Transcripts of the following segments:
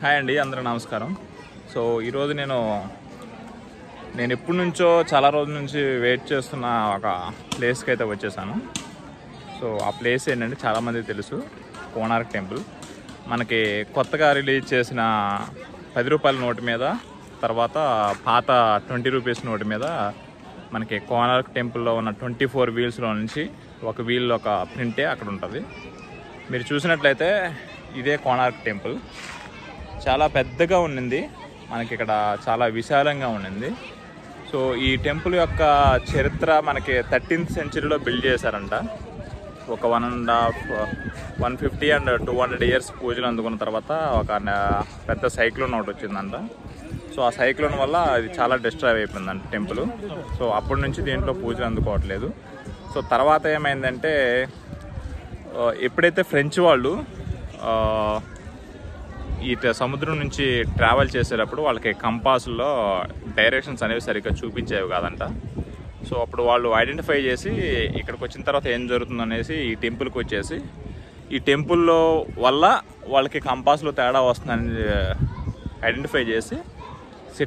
Hi అండి, అందరూ నమస్కారం. సో ఈరోజు నేను ఎప్పటి నుంచో చాలా రోజుల నుంచి వెయిట్ చేస్తున్న ఒక ప్లేస్కి అయితే వచ్చేసాను. సో ఆ ప్లేస్ ఏంటంటే చాలామందికి తెలుసు, కోణార్క్ టెంపుల్. మనకి కొత్తగా రిలీజ్ చేసిన 10 రూపాయల నోటు మీద, తర్వాత పాత 20 రూపీస్ నోటు మీద మనకి కోణార్క్ టెంపుల్లో ఉన్న 24 వీల్స్లో నుంచి ఒక వీల్ ఒక ప్రింటే అక్కడ ఉంటుంది. మీరు చూసినట్లయితే ఇదే కోణార్క్ టెంపుల్. చాలా పెద్దగా ఉండింది, మనకి ఇక్కడ చాలా విశాలంగా ఉండింది. సో ఈ టెంపుల్ యొక్క చరిత్ర మనకి 13th సెంచరీలో బిల్డ్ చేశారంట. ఒక 150 and 200 ఇయర్స్ పూజలు అందుకున్న తర్వాత ఒక పెద్ద సైక్లోన్ ఒకటి వచ్చిందంట. సో ఆ సైక్లోన్ వల్ల అది చాలా డిస్ట్రాయ్ అయిపోయిందంట టెంపుల్. సో అప్పటి నుంచి దీంట్లో పూజలు అందుకోవట్లేదు. సో తర్వాత ఏమైందంటే, ఎప్పుడైతే ఫ్రెంచ్ వాళ్ళు ఈ సముద్రం నుంచి ట్రావెల్ చేసేటప్పుడు వాళ్ళకి కంపాస్లో డైరెక్షన్స్ అనేవి సరిగ్గా చూపించేవి కాదంట. సో అప్పుడు వాళ్ళు ఐడెంటిఫై చేసి ఇక్కడికి వచ్చిన తర్వాత ఏం జరుగుతుంది అనేసి ఈ టెంపుల్కి వచ్చేసి, ఈ టెంపుల్లో వల్ల వాళ్ళకి కంపాస్లో తేడా వస్తుందని ఐడెంటిఫై చేసి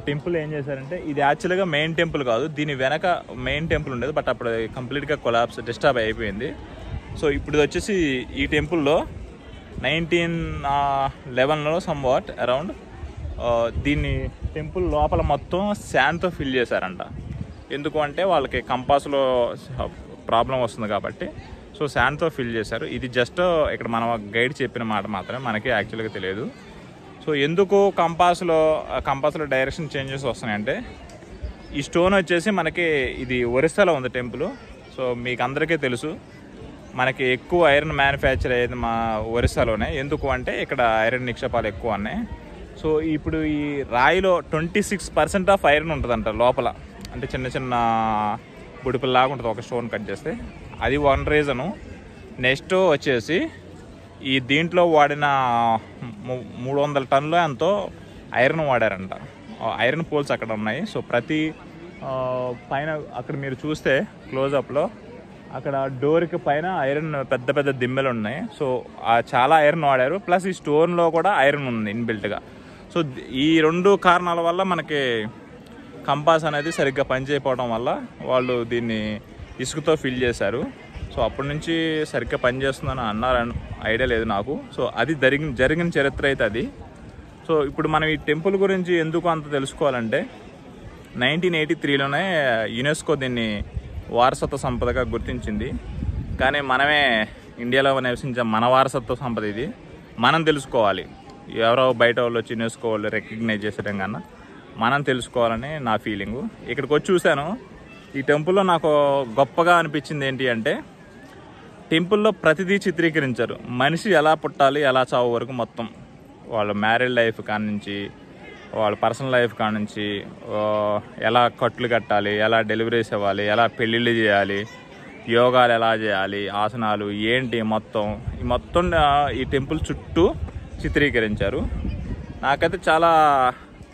టెంపుల్ ఏం చేశారంటే, ఇది యాక్చువల్గా మెయిన్ టెంపుల్ కాదు, దీని వెనక మెయిన్ టెంపుల్ ఉండేది, బట్ అప్పుడు కంప్లీట్గా కొలాప్స్ డిస్టర్బ్ అయిపోయింది. సో ఇప్పుడు వచ్చేసి ఈ టెంపుల్లో 1911లో సమ్వాట్ అరౌండ్ దీన్ని టెంపుల్ లోపల మొత్తం శాండ్తో ఫిల్ చేశారంట. ఎందుకు అంటే వాళ్ళకి కంపాస్లో ప్రాబ్లం వస్తుంది కాబట్టి సో శాండ్తో ఫిల్ చేశారు. ఇది జస్ట్ ఇక్కడ మన గైడ్ చెప్పిన మాట మాత్రమే, మనకి యాక్చువల్గా తెలియదు. సో ఎందుకు కంపాస్లో డైరెక్షన్ చేంజెస్ వస్తున్నాయంటే, ఈ స్టోన్ వచ్చేసి మనకి ఇది ఒరిస్సాలో ఉంది టెంపుల్. సో మీకు అందరికీ తెలుసు, మనకి ఎక్కువ ఐరన్ మ్యానుఫ్యాక్చర్ అయ్యేది మా ఒరిస్సాలోనే. ఎందుకు అంటే ఇక్కడ ఐరన్ నిక్షేపాలు ఎక్కువ ఉన్నాయి. సో ఇప్పుడు ఈ రాయిలో 26% ఆఫ్ ఐరన్ ఉంటుందంట లోపల, అంటే చిన్న చిన్న బుడిపిల్లాగా ఉంటుంది ఒక స్టోన్ కట్ చేస్తే. అది వన్ రీజను. నెక్స్ట్ వచ్చేసి ఈ దీంట్లో వాడిన 300 టన్నులు ఎంతో ఐరన్ వాడారంట. ఐరన్ పోల్స్ అక్కడ ఉన్నాయి. సో ప్రతి పైన అక్కడ మీరు చూస్తే క్లోజప్లో అక్కడ డోర్కి పైన ఐరన్ పెద్ద పెద్ద దిమ్మెలు ఉన్నాయి. సో చాలా ఐరన్ వాడారు, ప్లస్ ఈ స్టోన్లో కూడా ఐరన్ ఉంది ఇన్బిల్ట్గా. సో ఈ 2 కారణాల వల్ల మనకి కంపాస్ అనేది సరిగ్గా పనిచేయకపోవడం వల్ల వాళ్ళు దీన్ని ఇసుకతో ఫిల్ చేశారు. సో అప్పటి నుంచి సరిగ్గా పనిచేస్తుందని అన్నారని ఐడియా లేదు నాకు. సో అది జరిగిన చరిత్ర అయితే అది. సో ఇప్పుడు మనం ఈ టెంపుల్ గురించి ఎందుకు అంత తెలుసుకోవాలంటే, 1983లోనే యునెస్కో దీన్ని వారసత్వ సంపదగా గుర్తించింది. కానీ మనమే ఇండియాలో నివసించే మన వారసత్వ సంపద ఇది, మనం తెలుసుకోవాలి. ఎవరో బయట వాళ్ళు వచ్చి యునెస్కో వాళ్ళు రికగ్నైజ్ చేసడం కన్నా మనం తెలుసుకోవాలని నా ఫీలింగు. ఇక్కడికి వచ్చి చూశాను, ఈ టెంపుల్లో నాకు గొప్పగా అనిపించింది ఏంటి అంటే, టెంపుల్లో ప్రతిదీ చిత్రీకరించారు. మనిషి ఎలా పుట్టాలి ఎలా చావు వరకు మొత్తం, వాళ్ళ మ్యారీడ్ లైఫ్ కాడ నుంచి వాళ్ళ పర్సనల్ లైఫ్ కాడ నుంచి ఎలా కట్లు కట్టాలి, ఎలా డెలివరీస్ ఇవ్వాలి, ఎలా పెళ్ళిళ్ళు చేయాలి, యోగాలు ఎలా చేయాలి, ఆసనాలు ఏంటి, మొత్తం ఈ టెంపుల్ చుట్టూ చిత్రీకరించారు. నాకైతే చాలా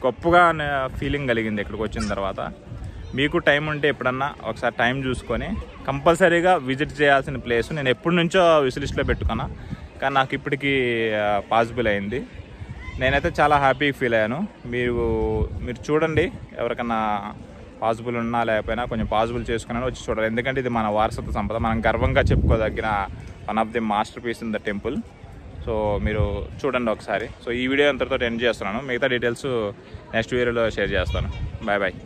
గొప్పగా ఫీలింగ్ కలిగింది ఇక్కడికి వచ్చిన తర్వాత. మీకు టైం ఉంటే ఎప్పుడన్నా ఒకసారి టైం చూసుకొని కంపల్సరీగా విజిట్ చేయాల్సిన ప్లేస్. నేను ఎప్పటి నుంచో విష్ లిస్ట్లో పెట్టుకున్నా, కానీ నాకు ఇప్పటికీ పాసిబుల్ అయింది. నేనైతే చాలా హ్యాపీ ఫీల్ అయ్యాను. మీరు చూడండి, ఎవరికన్నా పాసిబుల్ ఉన్నా లేకపోయినా కొంచెం పాసిబుల్ చేసుకుని వచ్చి చూడాలి. ఎందుకంటే ఇది మన వారసత్వ సంపద, మనం గర్వంగా చెప్పుకోదగిన one of the masterpiece in the temple. So మీరు చూడండి ఒకసారి. సో ఈ వీడియో అంతటితో ఎండ్ చేస్తున్నాను, మిగతా డీటెయిల్స్ నెక్స్ట్ వీడియోలో షేర్ చేస్తాను. Bye bye.